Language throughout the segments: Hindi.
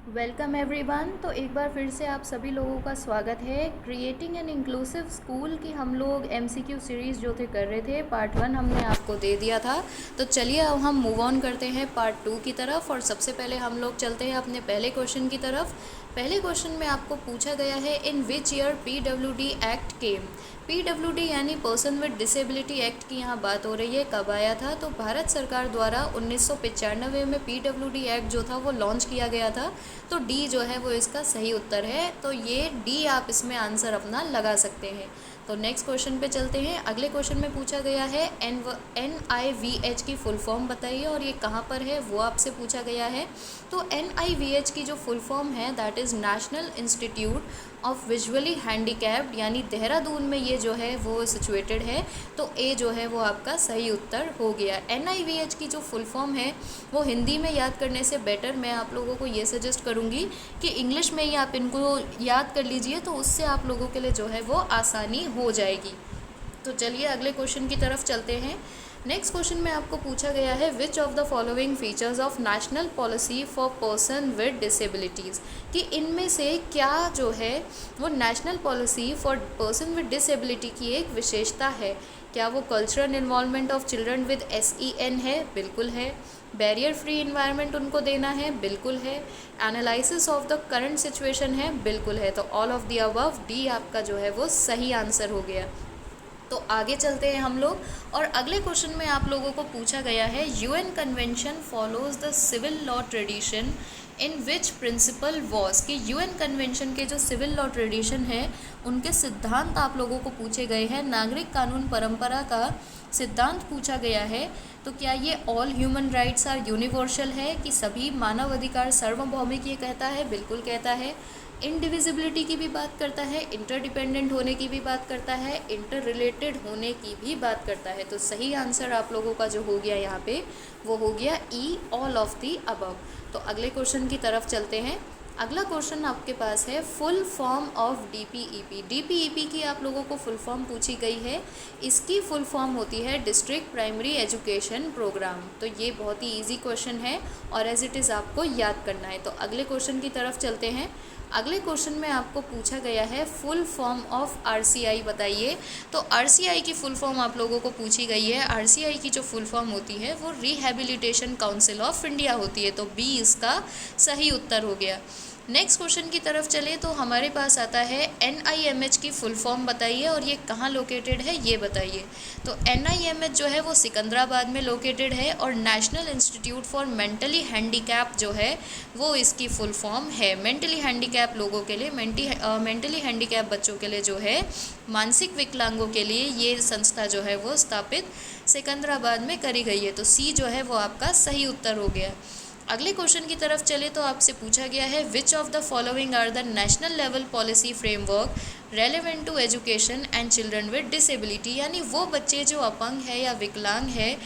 Welcome everyone. तो एक बार फिर से आप सभी लोगों का स्वागत है। क्रिएटिंग एन इंक्लूसिव स्कूल की हम लोग एमसीक्यू सीरीज़ जो थे कर रहे थे। पार्ट 1 हमने आपको दे दिया था। तो चलिए अब हम मूव ऑन करते हैं पार्ट 2 की तरफ। और सबसे पहले हम लोग चलते हैं अपने पहले क्वेश्चन की तरफ। पहले क्वेश्चन में आपको पूछा गया है, in which year PWD act came. PWD यानी पर्सन विद डिसेबिलिटी एक्ट की यहाँ बात हो रही है। कब आया था? तो भारत सरकार द्वारा 1995 में पीडब्ल्यूडी एक्ट जो था वो लॉन्च किया गया था। तो डी जो है वो इसका सही उत्तर है। तो ये डी आप इसमें आंसर अपना लगा सकते हैं। तो नेक्स्ट क्वेश्चन पे चलते हैं। अगले क्वेश्चन में पूछा गया है, NIVH की फुल फॉर्म बताइए और ये कहाँ पर है वो आपसे पूछा गया है। तो NIVH की जो फुल फॉर्म है that is national institute of visually handicapped, यानी देहरादून में ये जो है वो सिचुएटेड है। तो ए जो है वो आपका सही उत्तर हो गया। NIVH की जो फुल फॉर्म है वो हिंदी में याद करने से बेटर मैं आप लोगों को ये सजेस्ट करूँगी कि इंग्लिश में ही आप इनको याद कर लीजिए, तो उससे आप लोगों के लिए जो है वो आसानी हो जाएगी। तो चलिए अगले क्वेश्चन की तरफ चलते हैं। नेक्स्ट क्वेश्चन में आपको पूछा गया है, which of the following features of national policy for person with disabilities, कि इनमें से क्या जो है वो national policy for person with disability की एक विशेषता है। क्या वो cultural involvement of children with SEN है? बिल्कुल है। बैरियर फ्री इन्वायरमेंट उनको देना है? बिल्कुल है। Analysis of the current situation है? बिल्कुल है। तो all of the above, D आपका जो है वो सही आंसर हो गया। तो आगे चलते हैं हम लोग और अगले क्वेश्चन में आप लोगों को पूछा गया है, UN convention follows the civil law tradition in which principle was, कि UN कन्वेंशन के जो सिविल लॉ ट्रेडिशन है उनके सिद्धांत आप लोगों को पूछे गए हैं। नागरिक कानून परंपरा का सिद्धांत पूछा गया है। तो क्या ये all human rights are universal है, कि सभी मानव अधिकार सार्वभौमिक ये कहता है? बिल्कुल कहता है। इनडिविजिबिलिटी की भी बात करता है, इंटरडिपेंडेंट होने की भी बात करता है, इंटर रिलेटेड होने की भी बात करता है। तो सही आंसर आप लोगों का जो हो गया यहाँ पे वो हो गया ई, ऑल ऑफ दी अबव। तो अगले क्वेश्चन की तरफ चलते हैं। अगला क्वेश्चन आपके पास है, full form of DPEP। DPEP की आप लोगों को फुल फॉर्म पूछी गई है। इसकी फुल फॉर्म होती है डिस्ट्रिक्ट प्राइमरी एजुकेशन प्रोग्राम। तो ये बहुत ही इजी क्वेश्चन है और एज इट इज़ आपको याद करना है। तो अगले क्वेश्चन की तरफ चलते हैं। अगले क्वेश्चन में आपको पूछा गया है, फुल फॉर्म ऑफ RCI बताइए। तो RCI की फुल फॉर्म आप लोगों को पूछी गई है। RCI की जो फुल फॉर्म होती है वो रिहैबिलिटेशन काउंसिल ऑफ इंडिया होती है। तो बी इसका सही उत्तर हो गया। नेक्स्ट क्वेश्चन की तरफ चले तो हमारे पास आता है, NIMH की फुल फॉर्म बताइए और ये कहाँ लोकेटेड है ये बताइए। तो NIMH जो है वो सिकंदराबाद में लोकेटेड है और national institute for mentally handicap जो है वो इसकी फुल फॉर्म है। मेंटली हैंडीकैप लोगों के लिए, मेंटली हैंडीकैप बच्चों के लिए जो है, मानसिक विकलांगों के लिए ये संस्था जो है वो स्थापित सिकंदराबाद में करी गई है। तो सी जो है वो आपका सही उत्तर हो गया। अगले क्वेश्चन की तरफ चले तो आपसे पूछा गया है, which of the following are the national level policy framework relevant to education and children with disability, यानी वो बच्चे जो अपंग है या विकलांग है,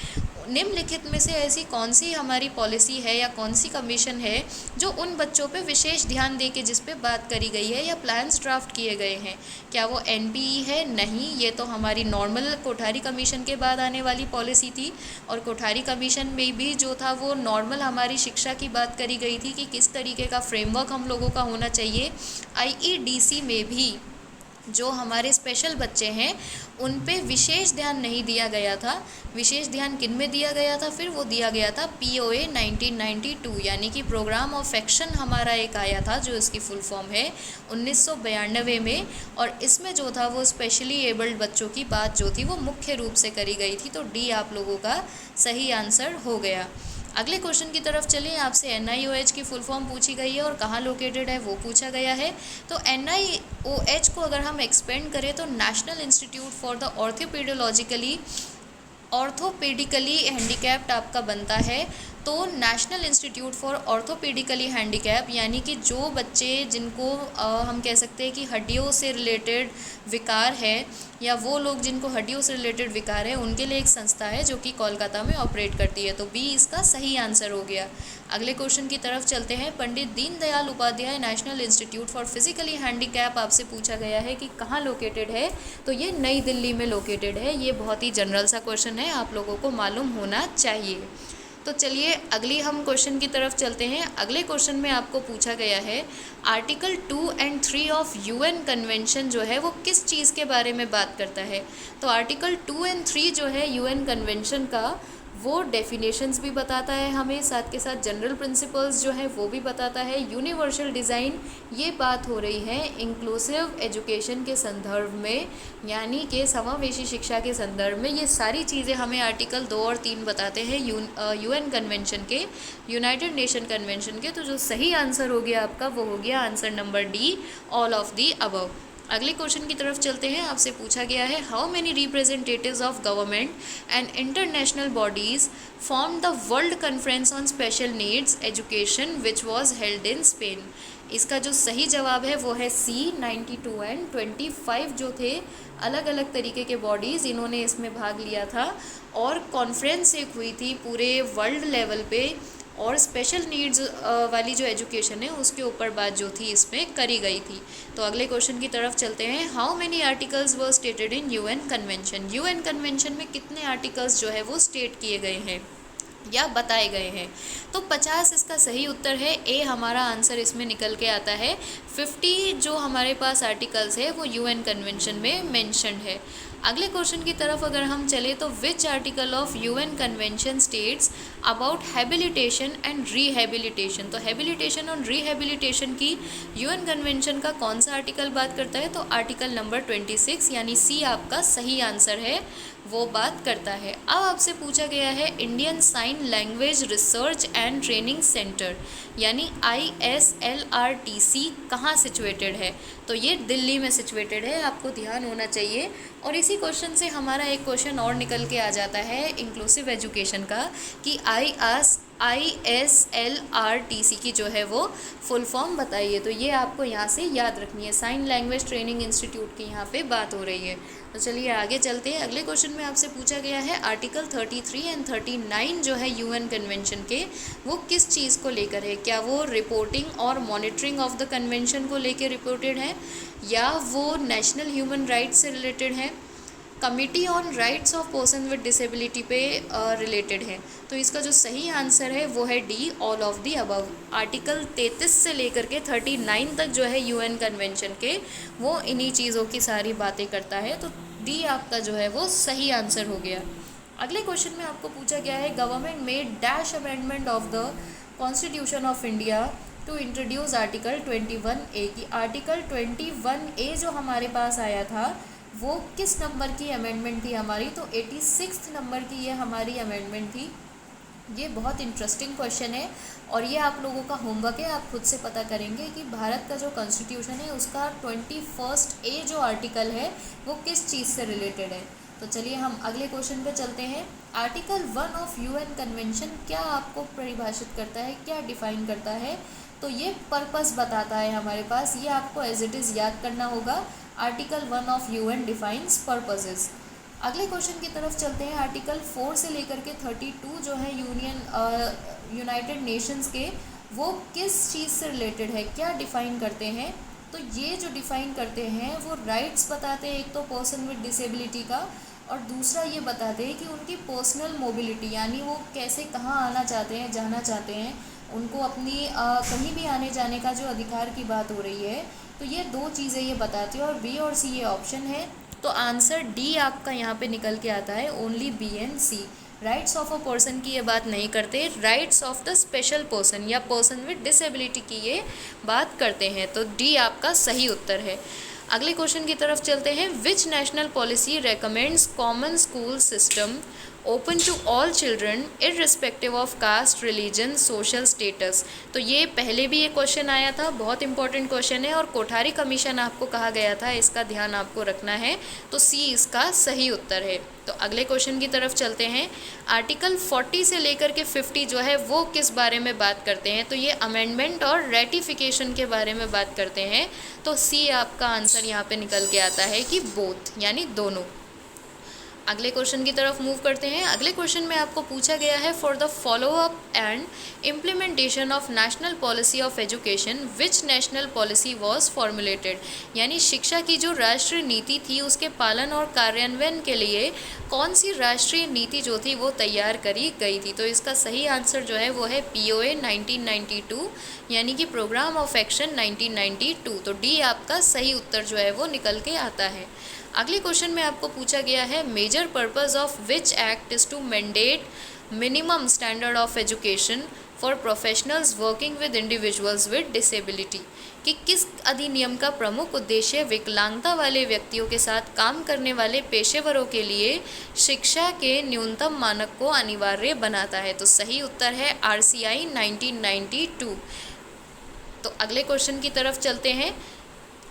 निम्नलिखित में से ऐसी कौन सी हमारी पॉलिसी है या कौन सी कमीशन है जो उन बच्चों पे विशेष ध्यान दे के जिस पे बात करी गई है या प्लान्स ड्राफ्ट किए गए हैं। क्या वो NPE है? नहीं, ये तो हमारी नॉर्मल कोठारी कमीशन के बाद आने वाली पॉलिसी थी और कोठारी कमीशन में भी जो था वो नॉर्मल हमारी शिक्षा की बात करी गई थी कि किस तरीके का फ्रेमवर्क हम लोगों का होना चाहिए। IEDC में भी जो हमारे स्पेशल बच्चे हैं उन पे विशेष ध्यान नहीं दिया गया था। विशेष ध्यान किन में दिया गया था? फिर वो दिया गया था POA 1992, यानी कि प्रोग्राम ऑफ एक्शन हमारा एक आया था जो इसकी फुल फॉर्म है 1992 में, और इसमें जो था वो स्पेशली एबल्ड बच्चों की बात जो थी वो मुख्य रूप से करी गई थी। तो डी आप लोगों का सही आंसर हो गया। अगले क्वेश्चन की तरफ चलिए। आपसे NIOH की फुल फॉर्म पूछी गई है और कहाँ लोकेटेड है वो पूछा गया है। तो NIOH को अगर हम एक्सपेंड करें तो national institute for the orthopaedically handicapped आपका बनता है। तो national institute for orthopaedically handicap, यानी कि जो बच्चे जिनको हम कह सकते हैं कि हड्डियों से रिलेटेड विकार है या वो लोग जिनको हड्डियों से रिलेटेड विकार है उनके लिए एक संस्था है जो कि कोलकाता में ऑपरेट करती है। तो बी इसका सही आंसर हो गया। अगले क्वेश्चन की तरफ चलते हैं। Pandit Deendayal Upadhyay national institute for physically handicap आपसे पूछा गया है कि कहाँ लोकेटेड है। तो ये नई दिल्ली में लोकेटेड है। ये बहुत ही जनरल सा क्वेश्चन है, आप लोगों को मालूम होना चाहिए। तो चलिए अगली हम क्वेश्चन की तरफ चलते हैं। अगले क्वेश्चन में आपको पूछा गया है article 2 and 3 of UN convention जो है वो किस चीज़ के बारे में बात करता है। तो आर्टिकल 2 एंड 3 जो है यूएन कन्वेंशन का वो डेफिनेशंस भी बताता है हमें, साथ के साथ जनरल प्रिंसिपल्स जो है वो भी बताता है, यूनिवर्सल डिज़ाइन। ये बात हो रही है इंक्लूसिव एजुकेशन के संदर्भ में, यानी कि समावेशी शिक्षा के संदर्भ में। ये सारी चीज़ें हमें आर्टिकल 2 और 3 बताते हैं यूएन कन्वेंशन के, यूनाइटेड नेशन कन्वेंशन के। तो जो सही आंसर हो गया आपका वो हो गया answer number D, all of the above. अगले क्वेश्चन की तरफ चलते हैं। आपसे पूछा गया है how many representatives of government and international bodies form the world conference on special needs education which was held in Spain. इसका जो सही जवाब है वो है सी, 92 एंड 25 जो थे अलग अलग तरीके के बॉडीज़, इन्होंने इसमें भाग लिया था और कॉन्फ्रेंस एक हुई थी पूरे वर्ल्ड लेवल पे, और स्पेशल नीड्स वाली जो एजुकेशन है उसके ऊपर बात जो थी इसमें करी गई थी। तो अगले क्वेश्चन की तरफ चलते हैं। How many articles were stated in UN convention. UN convention में कितने आर्टिकल्स जो है वो स्टेट किए गए हैं या बताए गए हैं। तो 50 इसका सही उत्तर है, ए हमारा आंसर इसमें निकल के आता है। 50 जो हमारे पास आर्टिकल्स है वो यूएन कन्वेंशन में मेंशन्ड है। अगले क्वेश्चन की तरफ अगर हम चले तो which article of UN convention states about habilitation and rehabilitation. तो हैबिलिटेशन और रिहैबिलिटेशन की यूएन कन्वेंशन का कौन सा आर्टिकल बात करता है। तो आर्टिकल नंबर 26 यानी सी आपका सही आंसर है, वो बात करता है। अब आपसे पूछा गया है Indian sign language research and training centre यानी ISLRTC कहाँ सिचुएटेड है। तो ये दिल्ली में सिचुएटेड है, आपको ध्यान होना चाहिए। और इसी क्वेश्चन से हमारा एक क्वेश्चन और निकल के आ जाता है इंक्लूसिव एजुकेशन का कि ISLRTC की जो है वो फुल फॉर्म बताइए। तो ये आपको यहाँ से याद रखनी है, साइन लैंग्वेज ट्रेनिंग इंस्टीट्यूट की यहाँ पे बात हो रही है। तो चलिए आगे चलते हैं। अगले क्वेश्चन में आपसे पूछा गया है आर्टिकल 33 एंड 39 जो है यूएन कन्वेंशन के वो किस चीज़ को लेकर है। क्या वो रिपोर्टिंग और मॉनिटरिंग ऑफ द कन्वेंशन को लेकर रिपोर्टेड है, या वो नेशनल ह्यूमन राइट्स से रिलेटेड है, committee on rights of person with disability पे रिलेटेड है। तो इसका जो सही आंसर है वो है D, all of the above. Article 33 से लेकर के 39 तक जो है यूएन कन्वेंशन के वो इन्हीं चीज़ों की सारी बातें करता है। तो डी आपका जो है वो सही आंसर हो गया। अगले क्वेश्चन में आपको पूछा गया है government made dash amendment of the constitution of India to introduce article 21A की। आर्टिकल 21A जो हमारे पास आया था वो किस नंबर की अमेंडमेंट थी हमारी। तो 86 नंबर की ये हमारी अमेंडमेंट थी। ये बहुत इंटरेस्टिंग क्वेश्चन है और ये आप लोगों का होमवर्क है, आप खुद से पता करेंगे कि भारत का जो कॉन्स्टिट्यूशन है उसका 21A जो आर्टिकल है वो किस चीज़ से रिलेटेड है। तो चलिए हम अगले क्वेश्चन पे चलते हैं। आर्टिकल 1 ऑफ यूएन कन्वेंशन क्या आपको परिभाषित करता है, क्या डिफाइन करता है। तो ये पर्पस बताता है हमारे पास, ये आपको एज इट इज़ याद करना होगा। Article 1 of UN defines purposes. अगले क्वेश्चन की तरफ चलते हैं। आर्टिकल 4 से लेकर के 32 जो है यूनाइटेड नेशंस के वो किस चीज़ से रिलेटेड है, क्या डिफ़ाइन करते हैं। तो ये जो डिफ़ाइन करते हैं वो राइट्स बताते हैं, एक तो पर्सन विद डिसेबिलिटी का, और दूसरा ये बताते हैं कि उनकी पर्सनल मोबिलिटी यानी वो कैसे कहाँ आना चाहते हैं, जाना चाहते हैं, उनको अपनी कहीं भी आने जाने का जो अधिकार की बात हो रही है। तो ये दो चीज़ें ये बताती है और बी और सी ये ऑप्शन है। तो आंसर डी आपका यहाँ पे निकल के आता है, only B and C. Rights of a person की ये बात नहीं करते, rights of the special person या पर्सन विद डिसेबिलिटी की ये बात करते हैं। तो डी आपका सही उत्तर है। अगले क्वेश्चन की तरफ चलते हैं। Which national policy recommends common school system open to all children irrespective of caste, religion, social status. तो ये पहले भी ये क्वेश्चन आया था, बहुत इंपॉर्टेंट क्वेश्चन है और कोठारी कमीशन आपको कहा गया था, इसका ध्यान आपको रखना है। तो सी इसका सही उत्तर है। तो अगले क्वेश्चन की तरफ चलते हैं। आर्टिकल 40 से लेकर के 50 जो है वो किस बारे में बात करते हैं। तो ये अमेंडमेंट और रेटिफिकेशन के बारे में बात करते हैं। तो सी आपका आंसर यहाँ पे निकल के आता है कि बोथ यानी दोनों। अगले क्वेश्चन की तरफ मूव करते हैं। अगले क्वेश्चन में आपको पूछा गया है for the follow up and implementation of national policy of education which national policy was formulated, यानी शिक्षा की जो राष्ट्रीय नीति थी उसके पालन और कार्यान्वयन के लिए कौन सी राष्ट्रीय नीति जो थी वो तैयार करी गई थी। तो इसका सही आंसर जो है वो है POA 1992, यानी कि प्रोग्राम ऑफ एक्शन 1992। तो डी आपका सही उत्तर जो है वो निकल के आता है। अगले क्वेश्चन में आपको पूछा गया है major purpose of which act is to mandate minimum standard of education for professionals working with individuals with disability, कि किस अधिनियम का प्रमुख उद्देश्य विकलांगता वाले व्यक्तियों के साथ काम करने वाले पेशेवरों के लिए शिक्षा के न्यूनतम मानक को अनिवार्य बनाता है। तो सही उत्तर है RCI 1992। तो अगले क्वेश्चन की तरफ चलते हैं।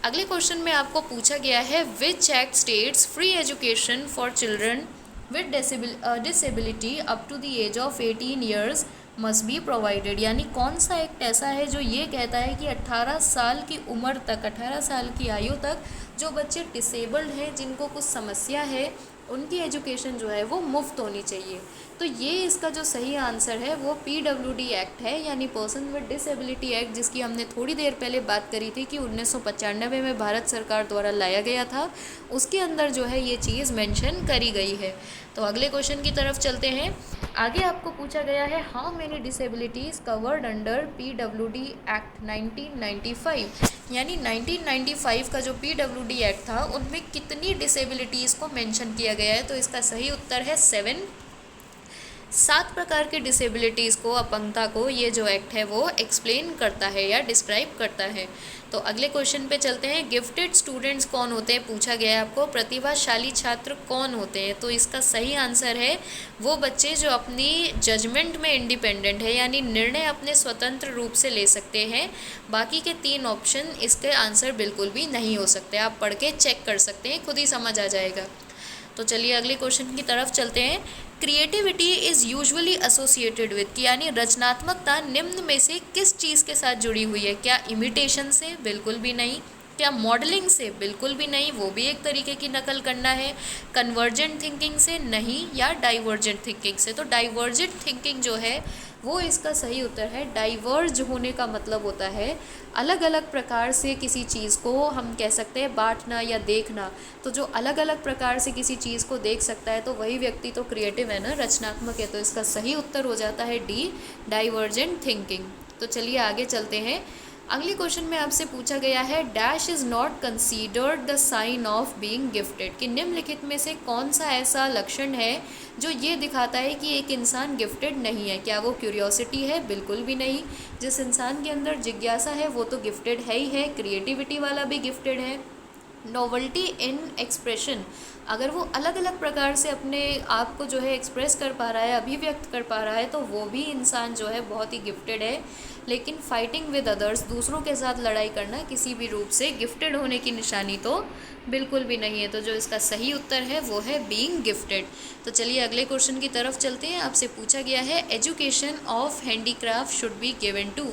अगले क्वेश्चन में आपको पूछा गया है which act states free education for children with disability up to the age of 18 years must be provided, यानी कौन सा एक्ट ऐसा है जो ये कहता है कि 18 साल की उम्र तक, 18 साल की आयु तक जो बच्चे डिसेबल्ड हैं, जिनको कुछ समस्या है, उनकी एजुकेशन जो है वो मुफ्त होनी चाहिए। तो ये इसका जो सही आंसर है वो PWD एक्ट है, यानी पर्सन विद डिसेबिलिटी एक्ट, जिसकी हमने थोड़ी देर पहले बात करी थी कि 1995 में भारत सरकार द्वारा लाया गया था। उसके अंदर जो है ये चीज़ मेंशन करी गई है। तो अगले क्वेश्चन की तरफ चलते हैं। आगे आपको पूछा गया है how many disabilities covered under PWD act 1995, यानी 1995 का जो PWD एक्ट था उनमें कितनी डिसेबिलिटीज़ को मेंशन किया गया है। तो इसका सही उत्तर है 7 प्रकार के डिसेबिलिटीज़ को, अपंगता को ये जो एक्ट है वो एक्सप्लेन करता है या डिस्क्राइब करता है। तो अगले क्वेश्चन पे चलते हैं। गिफ्टेड स्टूडेंट्स कौन होते हैं पूछा गया है आपको, प्रतिभाशाली छात्र कौन होते हैं। तो इसका सही आंसर है वो बच्चे जो अपनी जजमेंट में इंडिपेंडेंट है, यानी निर्णय अपने स्वतंत्र रूप से ले सकते हैं। बाकी के 3 ऑप्शन इसके आंसर बिल्कुल भी नहीं हो सकते, आप पढ़ के चेक कर सकते हैं, खुद ही समझ आ जाएगा। तो चलिए अगले क्वेश्चन की तरफ चलते हैं। Creativity is usually associated with, यानी रचनात्मकता निम्न में से किस चीज़ के साथ जुड़ी हुई है। क्या इमिटेशन से? बिल्कुल भी नहीं। क्या मॉडलिंग से? बिल्कुल भी नहीं, वो भी एक तरीके की नकल करना है। कन्वर्जेंट थिंकिंग से? नहीं। या डाइवर्जेंट थिंकिंग से? तो डाइवर्जेंट थिंकिंग जो है वो इसका सही उत्तर है। डाइवर्ज होने का मतलब होता है अलग अलग प्रकार से किसी चीज़ को हम कह सकते हैं बांटना या देखना। तो जो अलग अलग प्रकार से किसी चीज़ को देख सकता है तो वही व्यक्ति तो क्रिएटिव है ना, रचनात्मक है। तो इसका सही उत्तर हो जाता है डी, डाइवर्जेंट थिंकिंग। तो चलिए आगे चलते हैं। अगले क्वेश्चन में आपसे पूछा गया है dash is not considered the sign of being gifted, कि निम्नलिखित में से कौन सा ऐसा लक्षण है जो ये दिखाता है कि एक इंसान गिफ्टेड नहीं है। क्या वो क्यूरियोसिटी है? बिल्कुल भी नहीं। जिस इंसान के अंदर जिज्ञासा है वो तो गिफ्टेड है ही है। क्रिएटिविटी वाला भी गिफ्टेड है। नोवेल्टी इन एक्सप्रेशन, अगर वो अलग अलग प्रकार से अपने आप को जो है एक्सप्रेस कर पा रहा है, अभिव्यक्त कर पा रहा है, तो वो भी इंसान जो है बहुत ही गिफ्टेड है। लेकिन फाइटिंग विद अदर्स, दूसरों के साथ लड़ाई करना किसी भी रूप से गिफ्टेड होने की निशानी तो बिल्कुल भी नहीं है। तो जो इसका सही उत्तर है वो है बीइंग गिफ्टेड। तो चलिए अगले क्वेश्चन की तरफ चलते हैं। आपसे पूछा गया है education of handicraft should be given to,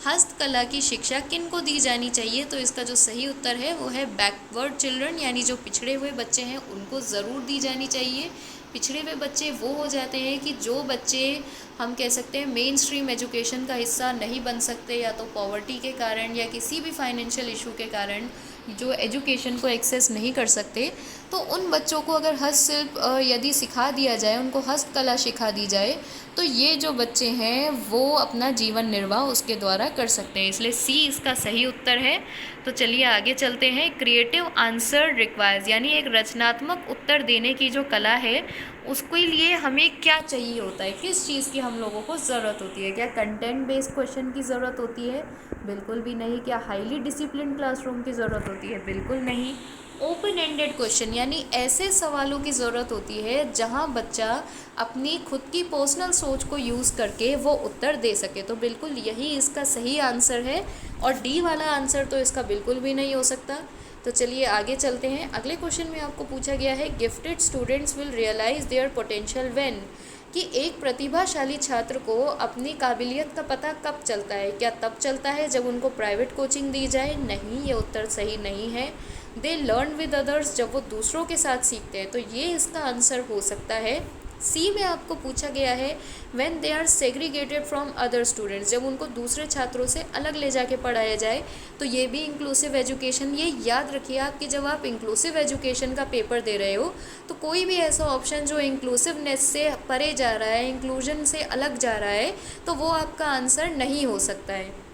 हस्तकला की शिक्षा किन को दी जानी चाहिए। तो इसका जो सही उत्तर है वो है बैकवर्ड चिल्ड्रन, यानी जो पिछड़े हुए बच्चे हैं उनको ज़रूर दी जानी चाहिए। पिछड़े हुए बच्चे वो हो जाते हैं कि जो बच्चे हम कह सकते हैं मेन स्ट्रीम एजुकेशन का हिस्सा नहीं बन सकते, या तो पॉवर्टी के कारण या किसी भी फाइनेंशियल इशू के कारण जो एजुकेशन को एक्सेस नहीं कर सकते। तो उन बच्चों को अगर हस्तशिल्प यदि सिखा दिया जाए, उनको हस्तकला सिखा दी जाए, तो ये जो बच्चे हैं वो अपना जीवन निर्वाह उसके द्वारा कर सकते हैं। इसलिए सी इसका सही उत्तर है। तो चलिए आगे चलते हैं। क्रिएटिव आंसर रिक्वायर्स, यानी एक रचनात्मक उत्तर देने की जो कला है उसके लिए हमें क्या चाहिए होता है, किस चीज़ की हम लोगों को ज़रूरत होती है। क्या कंटेंट बेस्ड क्वेश्चन की ज़रूरत होती है? बिल्कुल भी नहीं। क्या हाईली डिसिप्लिन क्लासरूम की ज़रूरत होती है? बिल्कुल नहीं। ओपन एंडेड क्वेश्चन, यानी ऐसे सवालों की ज़रूरत होती है जहां बच्चा अपनी खुद की पर्सनल सोच को यूज़ करके वो उत्तर दे सके। तो बिल्कुल यही इसका सही आंसर है, और डी वाला आंसर तो इसका बिल्कुल भी नहीं हो सकता। तो चलिए आगे चलते हैं। अगले क्वेश्चन में आपको पूछा गया है gifted students will realise their potential when, कि एक प्रतिभाशाली छात्र को अपनी काबिलियत का पता कब चलता है? क्या तब चलता है जब उनको प्राइवेट कोचिंग दी जाए? नहीं, ये उत्तर सही नहीं है। दे लर्न विद अदर्स, जब वो दूसरों के साथ सीखते हैं, तो ये इसका आंसर हो सकता है। सी में आपको पूछा गया है when they are segregated from other students, जब उनको दूसरे छात्रों से अलग ले जाके पढ़ाया जाए, तो ये भी इंक्लूसिव एजुकेशन। ये याद रखिए आप कि जब आप इंक्लूसिव एजुकेशन का पेपर दे रहे हो, तो कोई भी ऐसा ऑप्शन जो इंक्लूसिवनेस से परे जा रहा है, इंक्लूजन से अलग जा रहा है, तो वो आपका आंसर नहीं हो सकता है।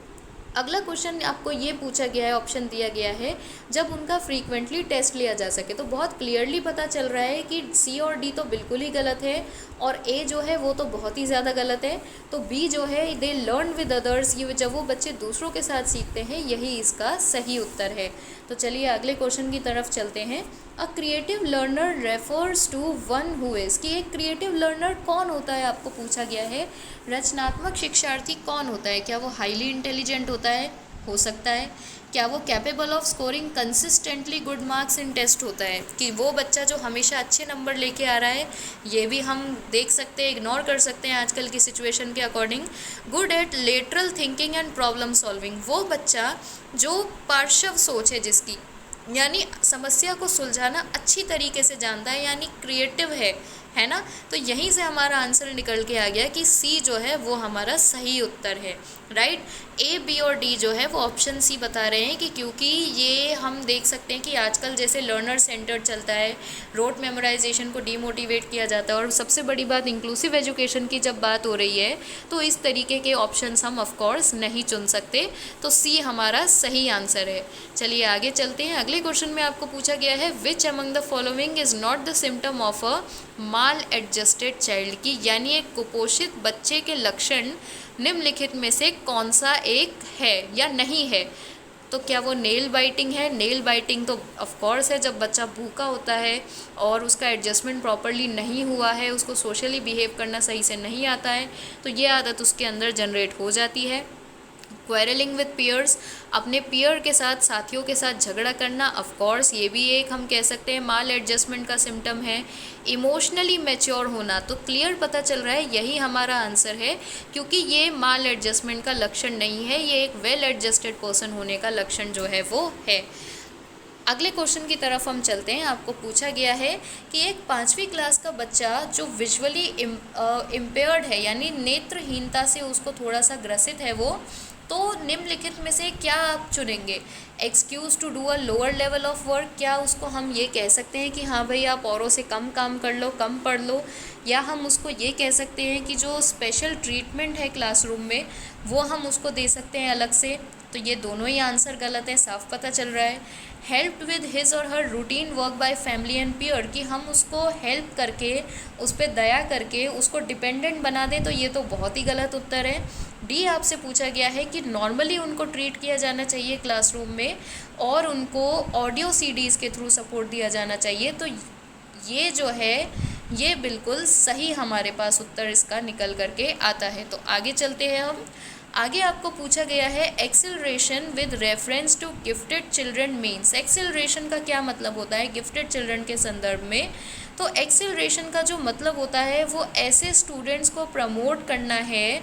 अगला क्वेश्चन आपको ये पूछा गया है, ऑप्शन दिया गया है जब उनका फ्रीक्वेंटली टेस्ट लिया जा सके, तो बहुत क्लियरली पता चल रहा है कि सी और डी तो बिल्कुल ही गलत है और ए जो है वो तो बहुत ही ज़्यादा गलत है। तो बी जो है दे लर्न विद अदर्स, ये जब वो बच्चे दूसरों के साथ सीखते हैं, यही इसका सही उत्तर है। तो चलिए अगले क्वेश्चन की तरफ चलते हैं। A creative learner refers to one who is, कि एक क्रिएटिव लर्नर कौन होता है, आपको पूछा गया है। रचनात्मक शिक्षार्थी कौन होता है? क्या वो हाईली इंटेलिजेंट होता है? हो सकता है। क्या वो capable of scoring consistently good marks in test होता है, कि वो बच्चा जो हमेशा अच्छे नंबर लेके आ रहा है, ये भी हम देख सकते हैं, इग्नोर कर सकते हैं आजकल की सिचुएशन के according. Good at lateral thinking and problem solving, वो बच्चा जो पार्श्व सोच है जिसकी, यानी समस्या को सुलझाना अच्छी तरीके से जानता है, यानी क्रिएटिव है ना। तो यहीं से हमारा आंसर निकल के आ गया कि सी जो है वो हमारा सही उत्तर है, राइट। ए, बी और डी जो है वो ऑप्शन सी बता रहे हैं कि क्योंकि ये हम देख सकते हैं कि आजकल जैसे लर्नर सेंटर चलता है, रोट मेमोराइजेशन को डीमोटिवेट किया जाता है, और सबसे बड़ी बात इंक्लूसिव एजुकेशन की जब बात हो रही है, तो इस तरीके के ऑप्शंस हम ऑफ कोर्स नहीं चुन सकते। तो सी हमारा सही आंसर है। चलिए आगे चलते हैं। अगले क्वेश्चन में आपको पूछा गया है which among the following is not the symptom of a mall adjusted child, की यानी एक कुपोषित बच्चे के लक्षण निम्नलिखित में से कौन सा एक है या नहीं है। तो क्या वो नेल बाइटिंग है? नेल बाइटिंग तो ऑफ कोर्स है, जब बच्चा भूखा होता है और उसका एडजस्टमेंट प्रॉपरली नहीं हुआ है, उसको सोशली बिहेव करना सही से नहीं आता है, तो ये आदत उसके अंदर जनरेट हो जाती है। क्वेरलिंग विद पियर्स, अपने पियर के साथ, साथियों के साथ झगड़ा करना, ऑफ कोर्स ये भी एक हम कह सकते हैं माल एडजस्टमेंट का सिम्टम है। इमोशनली मैच्योर होना, तो क्लियर पता चल रहा है यही हमारा आंसर है, क्योंकि ये माल एडजस्टमेंट का लक्षण नहीं है, ये एक वेल एडजस्टेड पर्सन होने का लक्षण जो है वो है। अगले क्वेश्चन की तरफ हम चलते हैं। आपको पूछा गया है कि एक 5वीं क्लास का बच्चा जो विजुअली इम्पेयर्ड है, यानी नेत्रहीनता से उसको थोड़ा सा ग्रसित है वो, तो निम्नलिखित में से क्या आप चुनेंगे? Excuse to do a lower level of work, क्या उसको हम ये कह सकते हैं कि हाँ भाई आप औरों से कम काम कर लो, कम पढ़ लो, या हम उसको ये कह सकते हैं कि जो स्पेशल ट्रीटमेंट है क्लासरूम में वो हम उसको दे सकते हैं अलग से। तो ये दोनों ही आंसर गलत है, साफ पता चल रहा है। Help with his or her routine work by family and peer, कि हम उसको हेल्प करके, उस पर दया करके उसको डिपेंडेंट बना दें, तो ये तो बहुत ही गलत उत्तर है। डी आपसे पूछा गया है कि नॉर्मली उनको ट्रीट किया जाना चाहिए क्लासरूम में और उनको ऑडियो सीडीज़ के थ्रू सपोर्ट दिया जाना चाहिए, तो ये जो है ये बिल्कुल सही हमारे पास उत्तर इसका निकल करके आता है। तो आगे चलते हैं हम। आगे आपको पूछा गया है acceleration with reference to gifted children means, acceleration का क्या मतलब होता है गिफ्टेड चिल्ड्रन के संदर्भ में। तो एक्सेलरेशन का जो मतलब होता है वो ऐसे स्टूडेंट्स को प्रमोट करना है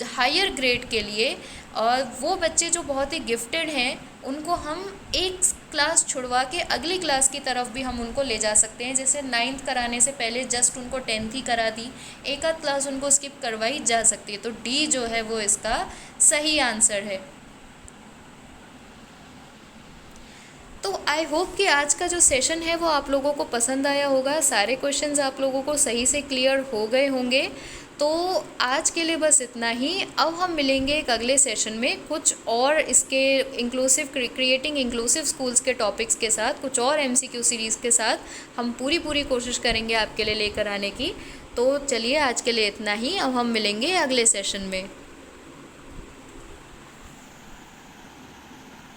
हायर ग्रेड के लिए, और वो बच्चे जो बहुत ही गिफ्टेड हैं उनको हम एक क्लास छुड़वा के अगली क्लास की तरफ भी हम उनको ले जा सकते हैं। जैसे 9th कराने से पहले जस्ट उनको 10th ही करा दी, एक आध क्लास उनको स्किप करवाई जा सकती है। तो डी जो है वो इसका सही आंसर है। तो आई होप कि आज का जो सेशन है वो आप लोगों को पसंद आया होगा, सारे क्वेश्चंस आप लोगों को सही से क्लियर हो गए होंगे। तो आज के लिए बस इतना ही। अब हम मिलेंगे एक अगले सेशन में कुछ और इसके क्रिएटिंग इंक्लूसिव स्कूल्स के टॉपिक्स के साथ, कुछ और MCQ सीरीज़ के साथ हम पूरी कोशिश करेंगे आपके लिए लेकर आने की। तो चलिए आज के लिए इतना ही, अब हम मिलेंगे अगले सेशन में।